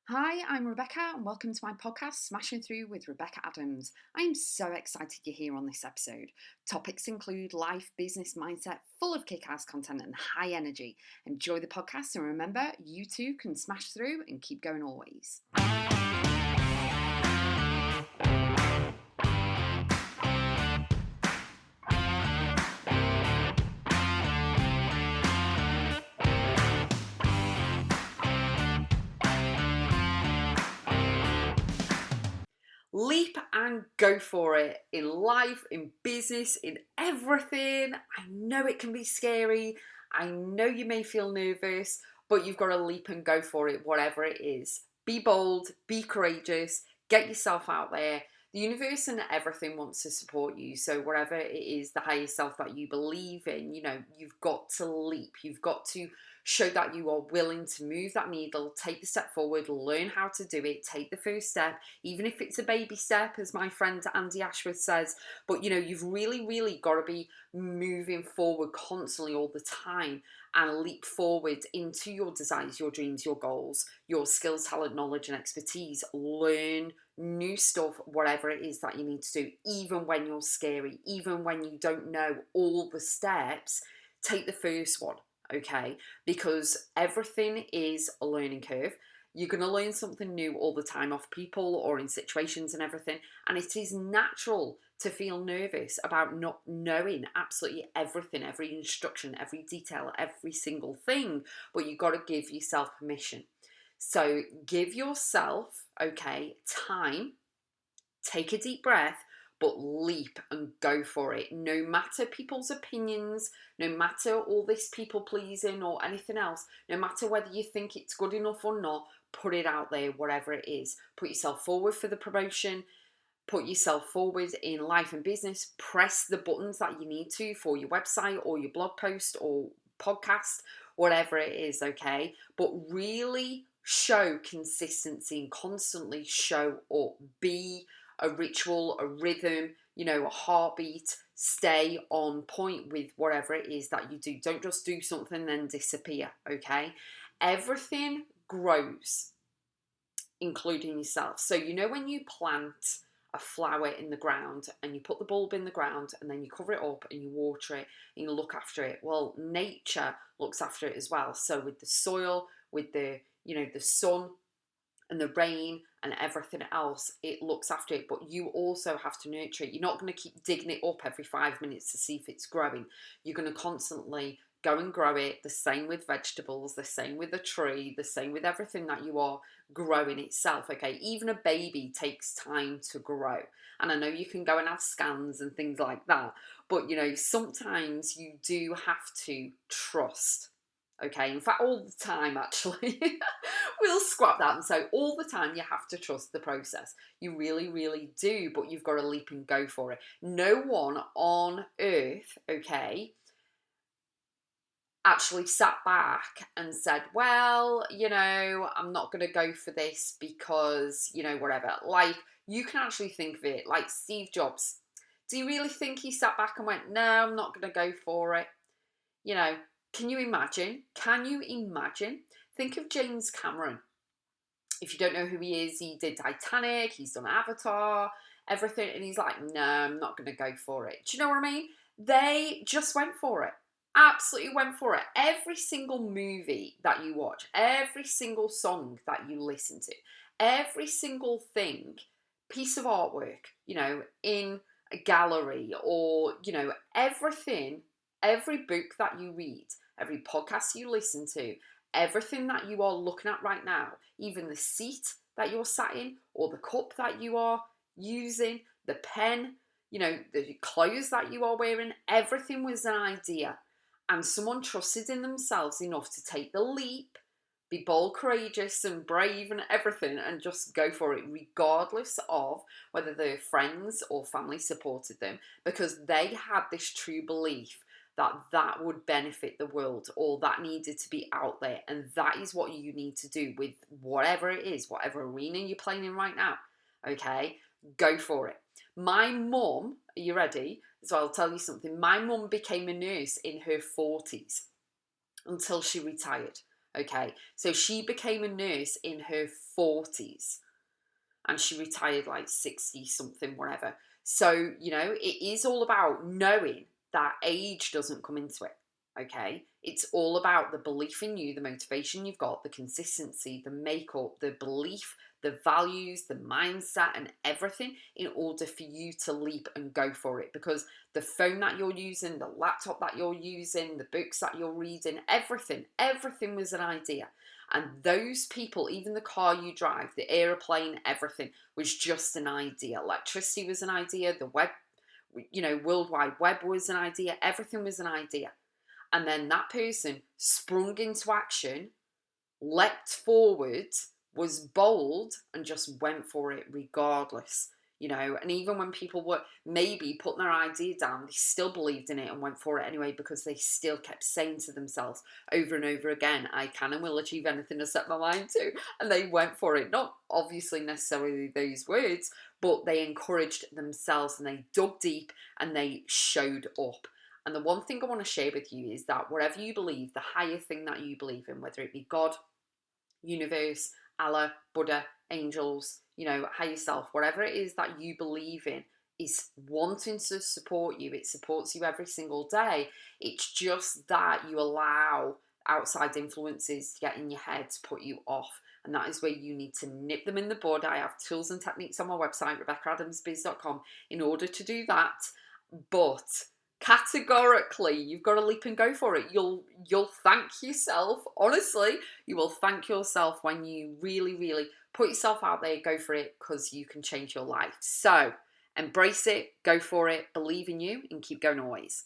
Hi, I'm Rebecca, and welcome to my podcast, Smashing Through with Rebecca Adams. I am so excited you're here on this episode. Topics include life, business, mindset, full of kick-ass content and high energy. Enjoy the podcast, and remember, you too can smash through and keep going always. Leap and go for it in life, in business, in everything. I know it can be scary. I know you may feel nervous, but you've got to leap and go for it, whatever it is. Be bold, be courageous, get yourself out there. The universe and everything wants to support you. So, whatever it is, the higher self that you believe in, you've got to leap. You've got to show that you are willing to move that needle, take the step forward, learn how to do it, take the first step, even if it's a baby step, as my friend Andy Ashworth says. But you've really got to be moving forward constantly all the time and leap forward into your desires, your dreams, your goals, your skills, talent, knowledge, and expertise. Learn new stuff, whatever it is that you need to do, even when you're scary, even when you don't know all the steps. Take the first one. Okay, because everything is a learning curve. You're going to learn something new all the time off people or in situations and everything, and it is natural to feel nervous about not knowing absolutely everything, every instruction, every detail, every single thing, but you've got to give yourself permission. So give yourself, okay, time, take a deep breath, but leap and go for it. No matter people's opinions, no matter all this people pleasing or anything else, no matter whether you think it's good enough or not, put it out there, whatever it is. Put yourself forward for the promotion, put yourself forward in life and business, press the buttons that you need to for your website or your blog post or podcast, whatever it is, okay? But really show consistency and constantly show up. Be a ritual, a rhythm, a heartbeat. Stay on point with whatever it is that you do. Don't just do something and then disappear, okay? Everything grows, including yourself. So when you plant a flower in the ground and you put the bulb in the ground and then you cover it up and you water it and you look after it, well, nature looks after it as well. So with the soil, with the the sun and the rain and everything else, it looks after it, but you also have to nurture it. You're not going to keep digging it up every 5 minutes to see if it's growing. You're going to constantly go and grow it. The same with vegetables, the same with a tree, the same with everything that you are growing itself. Okay, even a baby takes time to grow, and I know you can go and have scans and things like that, but sometimes you do have to trust. Okay, in fact, all the time, actually. We'll scrap that and say all the time you have to trust the process. You really do, but you've got to leap and go for it. No one on earth, okay, actually sat back and said, well, I'm not going to go for this because, whatever. Like, you can actually think of it like Steve Jobs. Do you really think he sat back and went, no, I'm not going to go for it? Can you imagine? Think of James Cameron. If you don't know who he is, he did Titanic, he's done Avatar, everything, and he's like, no, I'm not going to go for it. Do you know what I mean? They just went for it. Absolutely went for it. Every single movie that you watch, every single song that you listen to, every single thing, piece of artwork, in a gallery or, everything, every book that you read, every podcast you listen to, everything that you are looking at right now, even the seat that you're sat in or the cup that you are using, the pen, the clothes that you are wearing, everything was an idea. And someone trusted in themselves enough to take the leap, be bold, courageous, and brave and everything, and just go for it, regardless of whether their friends or family supported them, because they had this true belief that would benefit the world or that needed to be out there. And that is what you need to do with whatever it is, whatever arena you're playing in right now. Okay, go for it. My mum, are you ready? So I'll tell you something. My mum became a nurse in her 40s until she retired. Okay, so she became a nurse in her 40s and she retired like 60 something, whatever. So, you know, it is all about knowing that age doesn't come into it. Okay, it's all about the belief in you, the motivation you've got, the consistency, the makeup, the belief, the values, the mindset, and everything in order for you to leap and go for it. Because the phone that you're using, the laptop that you're using, the books that you're reading, everything was an idea. And those people, even the car you drive, the aeroplane, everything was just an idea. Electricity was an idea. The web, you know, World Wide Web was an idea. Everything was an idea. And then that person sprung into action, leapt forward, was bold, and just went for it regardless. You know, and even when people were maybe putting their idea down, they still believed in it and went for it anyway, because they still kept saying to themselves over and over again, I can and will achieve anything I set my mind to. And they went for it. Not obviously necessarily those words, but they encouraged themselves and they dug deep and they showed up. And the one thing I want to share with you is that whatever you believe, the higher thing that you believe in, whether it be God, universe, Allah, Buddha, angels, you know, higher self, whatever it is that you believe in, is wanting to support you. It supports you every single day. It's just that you allow outside influences to get in your head to put you off. And that is where you need to nip them in the bud. I have tools and techniques on my website, Rebecca.x in order to do that. But categorically, you've got to leap and go for it. You'll thank yourself. Honestly, you will thank yourself when you really put yourself out there, go for it, because you can change your life. So embrace it, go for it, believe in you, and keep going always.